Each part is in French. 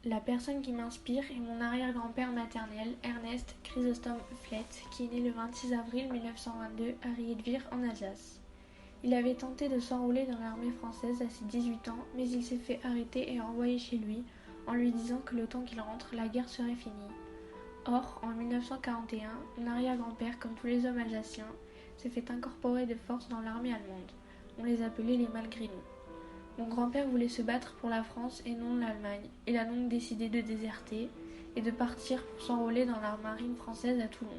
La personne qui m'inspire est mon arrière-grand-père maternel, Ernest Chrysostome Flett, qui est né le 26 avril 1922 à Riedwir en Alsace. Il avait tenté de s'enrôler dans l'armée française à ses 18 ans, mais il s'est fait arrêter et renvoyer chez lui, en lui disant que le temps qu'il rentre, la guerre serait finie. Or, en 1941, mon arrière-grand-père, comme tous les hommes alsaciens, s'est fait incorporer de force dans l'armée allemande. On les appelait les Malgré-nous. Mon grand-père voulait se battre pour la France et non l'Allemagne. Il a donc décidé de déserter et de partir pour s'enrôler dans la marine française à Toulon.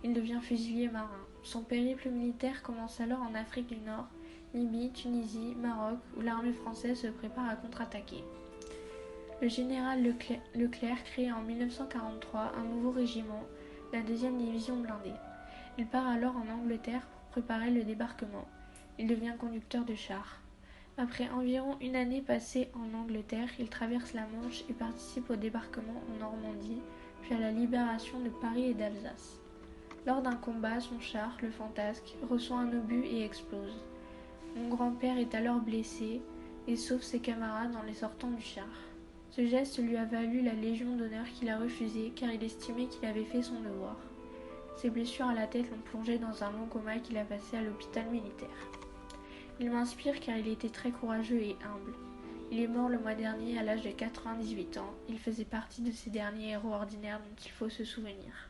Il devient fusilier marin. Son périple militaire commence alors en Afrique du Nord, Libye, Tunisie, Maroc, où l'armée française se prépare à contre-attaquer. Le général Leclerc crée en 1943 un nouveau régiment, la 2e division blindée. Il part alors en Angleterre pour préparer le débarquement. Il devient conducteur de chars. Après environ une année passée en Angleterre, il traverse la Manche et participe au débarquement en Normandie, puis à la libération de Paris et d'Alsace. Lors d'un combat, son char, le Fantasque, reçoit un obus et explose. Mon grand-père est alors blessé et sauve ses camarades en les sortant du char. Ce geste lui a valu la Légion d'honneur qu'il a refusée car il estimait qu'il avait fait son devoir. Ses blessures à la tête l'ont plongé dans un long coma qu'il a passé à l'hôpital militaire. Il m'inspire car il était très courageux et humble. Il est mort le mois dernier à l'âge de 98 ans. Il faisait partie de ces derniers héros ordinaires dont il faut se souvenir.